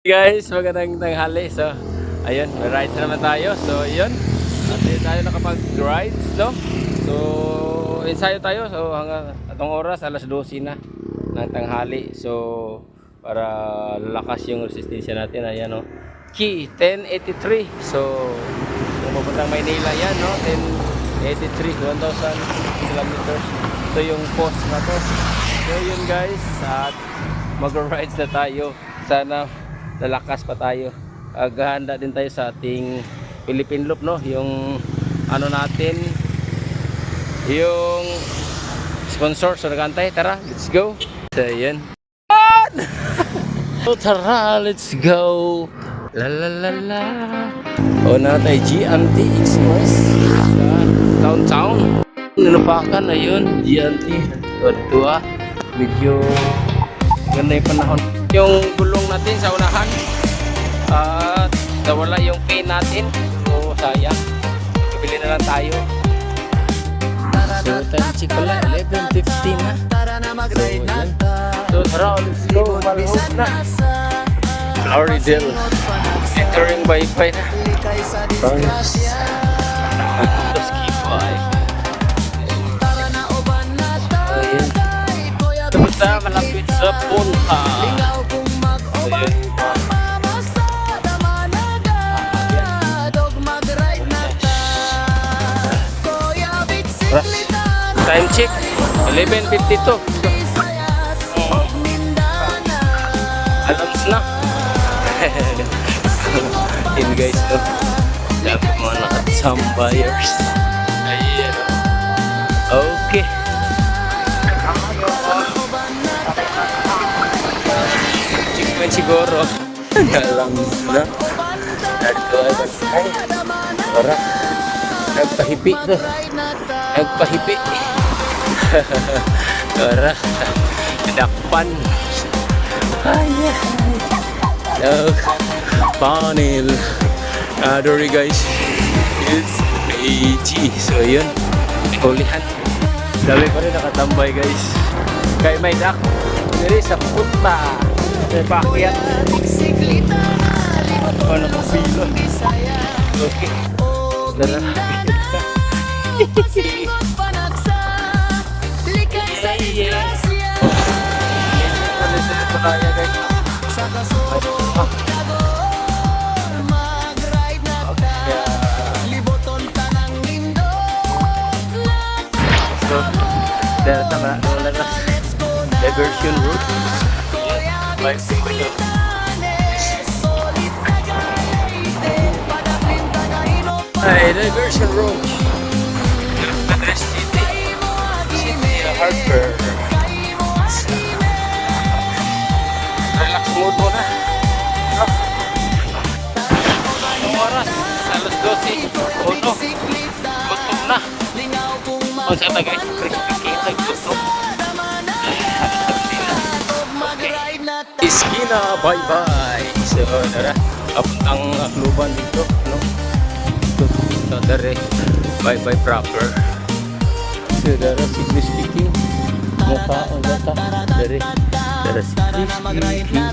Guys, magandang tanghali. So, ayun, may rides na naman tayo. So, ayun. At tayo nakapag-rides, no? So, ensayo tayo. So, hanggang atong oras, alas 12 na ng tanghali. So, para lakas yung resistensya natin. Ayan, no? Key 1083. So, kung mapuntang Maynila yan, no? 1083, 1,000 kilometers. Ito yung post na to. So, yun guys. At mag-rides na tayo. Sana lalakas pa tayo. Gahanda din tayo sa ating Philippine Loop, no? Yung ano natin, yung sponsor. So nagantay, tara, let's go. So yan. So tara, let's go. La la la la. O na tayo GMT Express sa downtown. Nilupakan na yun, GMT. Tuwa, medyo ganda yung panahon. Yung gulong natin sa unahan at nawala yung pin natin, so sayang, bibili na lang tayo. So time check pala 11:15 na. So tara, let's go. Malhook na Floridale, entering by na France. Let's keep by. Basta malapit sa punta. Time check 11:52. Alams na. Yun guys, no? Sabi mga nakatambayers. Ayan. Okay. Checkpoint siguro. Alams na. Ito ay bagay. Ora. Nagpahipi to. Nagpahipi. Ora. Dakpan. Ayan. So, panel. Dory guys. It's AG. So, yun. Hulihan. Dami pa rin nakatambay guys. Kay may dak. Diri sa punta. May pakyat. Ano po pilo. Okay. Dala. Diversion route. Diversion route. City Harbor. Relax mode muna. Ang oras, alas 12. Uno. Gutom na. Kung saan tagay, kita gutom. Iskina, bye-bye. So, tara. Apuntang Akluban dito. No? Ito, tara. Bye-bye proper. So, tara, simply speaking. Mukha ang data. Tara. Tara, simply speaking.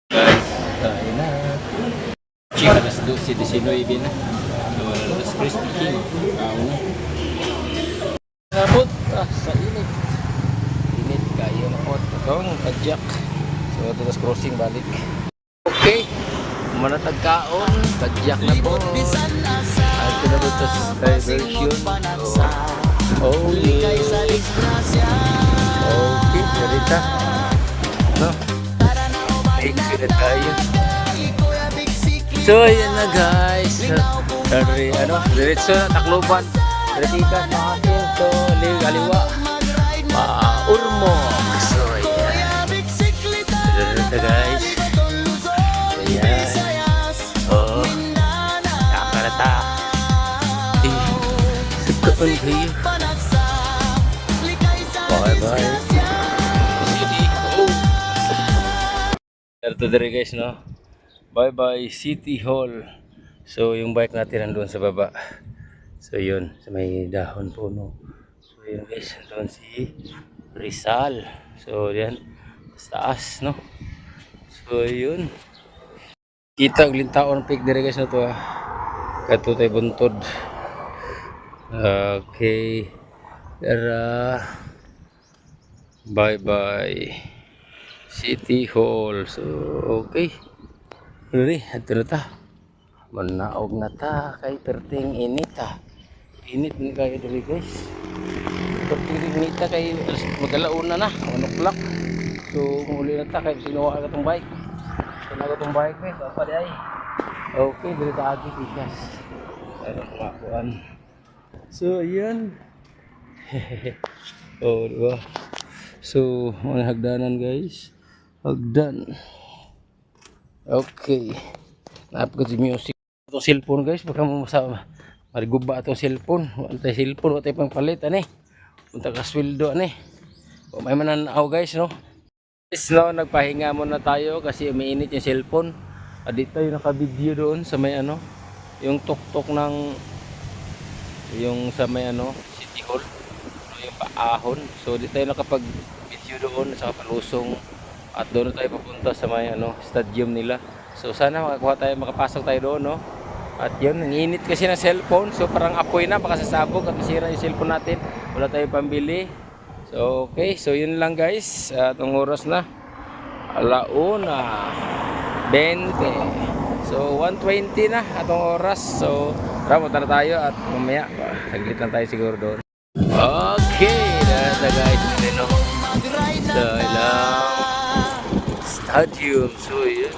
Guys, tayo na. Chika, alas 12:19 na. So, alas Crispy King. Kao na. Nabot sa init. Init kayo na po. Ito ang tadyak. So, ito crossing balik. Okay. Manatagkaon. Tadyak na po. At pinabot sa diversion. So, oh yeah. Okay. Ganita. No? Thank you na tayo. So, ayan na guys. Dari, diretso na Tacloban. Retika sa atin. So, kaliwa. Urmok. So, ayan. Ito guys. Ayan. Oh. Nakarata. Sugkapan kayo. Bye bye. City. Oh. Ito dere guys, no? Bye bye City Hall. So, yung bike natin nandun sa baba. So, yun. Sa may dahon po, no? So, yun guys. Nandun si Rizal. So, yan. Sa taas, no? So, yun. Kita og lintaon pig dire guys na to ah. Kadto tay buntod. Okay. Tara. Bye bye. City Hall. So, okay. Dali, ato na ta. Manaog na ta kay perting init ah. Init ni kayo dali guys. Perting init ta kay magalauna na, 1 o'clock. So, muli na ta kay sinuwa ka tong bike. Sinuwa ka tong bike eh, papa di ay. Okay, dali ta agi pikas. Ano mga kuan. So, ayan. Oh, diba? So, mga hagdanan guys. Hagdan. Okay. Naap ko si music. Itong cellphone guys. Baka mo masama. Mariguba itong cellphone. Wantay cellphone. Wantay pang palit. Ani. Punta ka sweldo. Ani. O may mananaw guys. No? Guys, no, nagpahinga muna tayo. Kasi umiinit yung cellphone. Adi tayo naka-video doon sa may ano. Yung tuktok ng yung sa may ano. City Hall. Yung paahon. So di tayo nakapag-video doon sa palusong. At doon tayo papunta sa may ano, stadium nila. So sana makakuha tayo, makapasok tayo doon, no? At yun, nanginit kasi ng cellphone. So parang apoy na, baka sasabog at masira yung cellphone natin. Wala tayong pambili. So okay, so yun lang guys. Itong oras na. 1:20. So 1:20 na atong oras. So tara, punta na tayo at mamaya, saglit lang tayo siguro doon. Okay, nasa guys, no? So ilang stadium. So yun,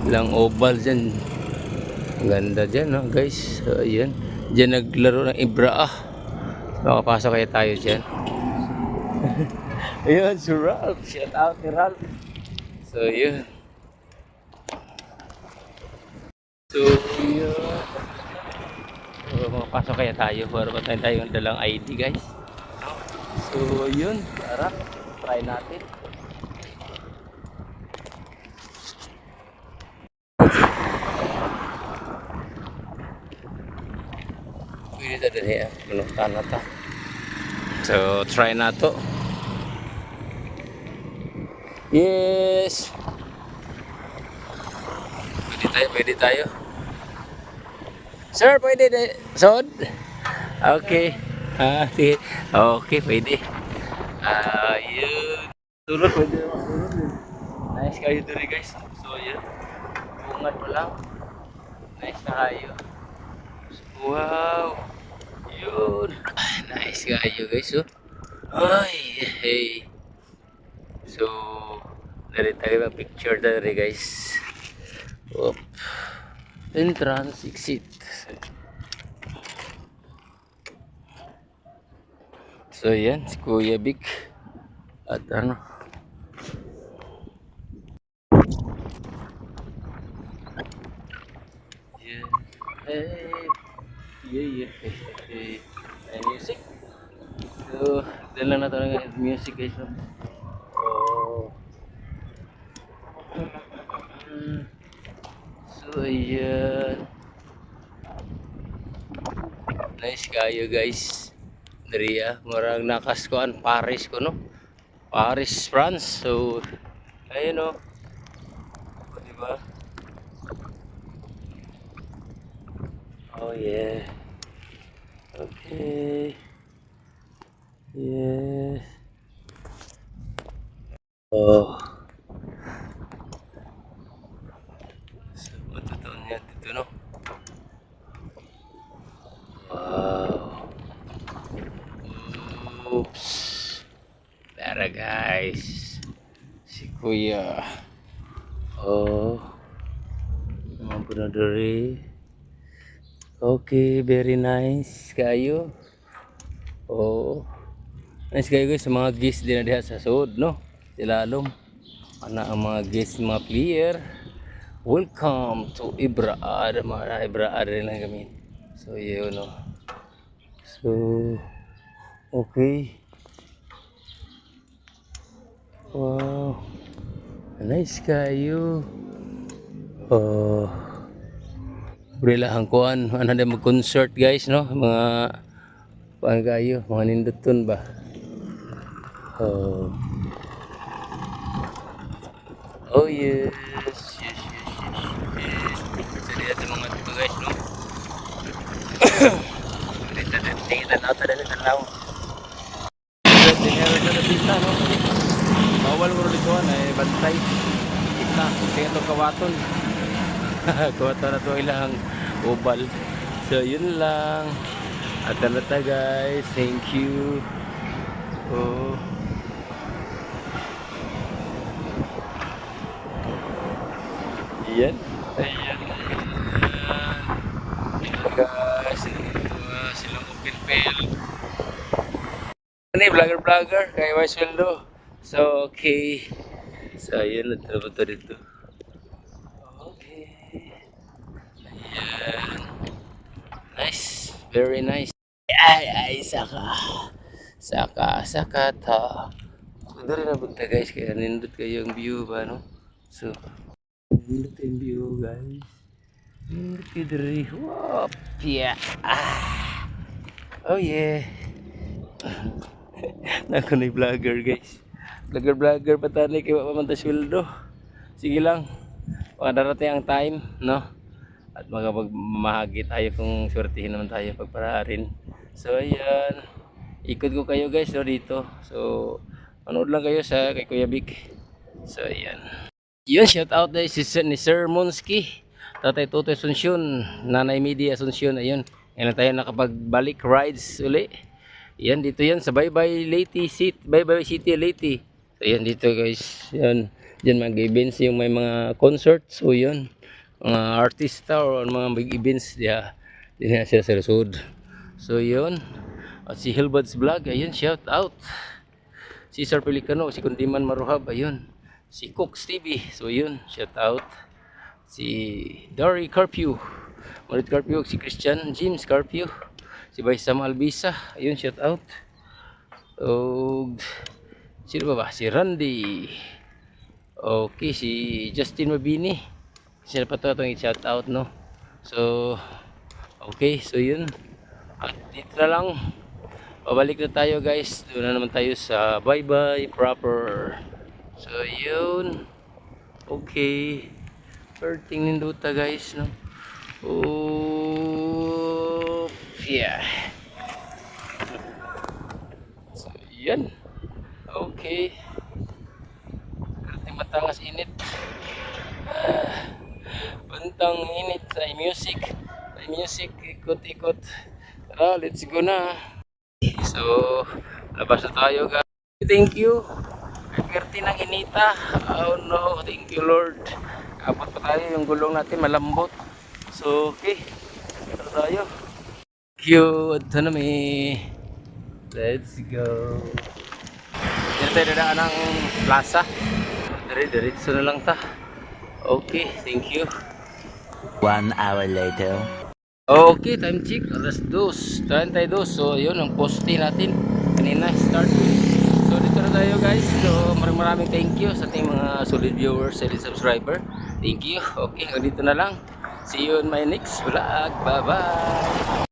ilang oval dyan. Ang ganda dyan, no guys. So yun, dyan naglaro ng Ibra. Makapasok kaya tayo dyan. Ayun, si Ralph. Shout out ni Ralph. So yun. So yun. So makapasok kaya tayo. Para ba tayo dalang ID guys. So yun, tara, try natin. Pwede ta din ya, manuktan na ta. So try na to. Yes. Pwede tayo. Sir, pwede tayo. Sod? Okay. Sige. Okay, pwede. Yun. Tulad, pwede naman tulad yun. Nice kayo dito guys. So, yun. Bungat mo lang. Nice na kayo. Wow. Yun. Nice kayo guys. Oh. Ay, hey. So, dari tayo mag picture dari guys. Oop. Entrance, exit. So yan, si Kuya Vic at ano. Yeah. Hey. Music. So, dala na talaga music guys. Oh. So yan. Nice kayo guys. Dari murang nakaskuan Paris ko no. Paris, France. So ayun no. Di ba? Oh yeah. Okay. Yes. Oh. So matutun niya dito no. Wow. Oops. Tara guys. Si Kuya. Oh. Mga punadori. Okay, very nice kayo. Oh. Nice kayo guys sa mga guests din na diha sa sud no. Ilalom. Ana ang mga guests, mga player. Welcome to Ibra. Mga Ibra rin lang kami. So yun no. So okay. Wow. Nice kayo. Oh. Brila ang kuan, ano na mag-concert guys no, mga kuan kayo, mga ninduton ba. Oh. Oh yes. Ata na nila lang. Dinero sa nasita, no? Bawal ko dito ay bantay. Kita, kaya ito kawaton. Kawaton na ito ilang ubal. So yun lang. At na ta guys. Thank you. Oh. Yan. Ayan. Guys, silang open field. Ano eh, vlogger kay may sweldo. So, okay. So, ayun, nagtrabaho to dito. Okay. Ayan. Nice. Very nice. Ay, saka. Saka ta. Kudo rin na punta guys, kaya nindot kayo yung view ba, no? So, nindot yung view guys. Nindot kayo diri. Whoop, yeah. Ah. Oh yeah. Nako na vlogger guys. Vlogger patali kay mamanta sweldo. Sige lang. Baka darating ang time, no? At magmahagi tayo kung swertihin naman tayo pagpararin. So ayan. Ikot ko kayo guys no, dito. So manood lang kayo sa kay Kuya Vic. So ayan. Yun, shout out dahil ni Sir Monski. Tatay Totoy Asuncion, Nanay Media Asuncion. Ayun. Ngayon tayo nakapagbalik rides uli. Yan dito yan sa Baybay Leyte City, Baybay City Leyte. So yan dito guys. Yan. Diyan mag-events yung may mga concerts. So yan. Mga artista or mga big events diya. Diyan sila sa Resod. So yun. At si Hilbad's Vlog, ayun, shout out. Si Sir Pelicano, si Kundiman Maruhab, ayun. Si Cooks TV, so yun, shout out. Si Dory Carpio, Marit Carpio, si Christian James Carpio. Si Baisam Albisa, ayun, shout out. O sino ba? Si Randy. Okay, si Justin Mabini. Sila pa ito itong shout out, no? So, okay, so yun. At dito na lang. Pabalik na tayo guys. Doon na naman tayo sa Baybay proper. So yun. Okay. Perting ninduta guys, no? Oh, yeah. So yan. Okay. Karting matangas init. Bantang init sa music. Sa music, ikot-ikot. Tara, let's go na. So, labas na tayo guys. Thank you. Perti ng inita. Oh no, thank you Lord. Kapot pa tayo, yung gulong natin malambot. So, okay. Tara tayo. Thank you. Ito na may. Let's go. Dito tayo dadaan ng plaza. Diretso na lang ta. Okay, thank you. 1 hour later. Okay, time check. Alas 2:32. So, yun ang poste natin. Kanina, start. So, dito na tayo guys. So, maraming thank you sa ating mga solid viewers, solid subscriber. Thank you. Okay, hanggang dito na lang. See you in my next vlog. Bye-bye.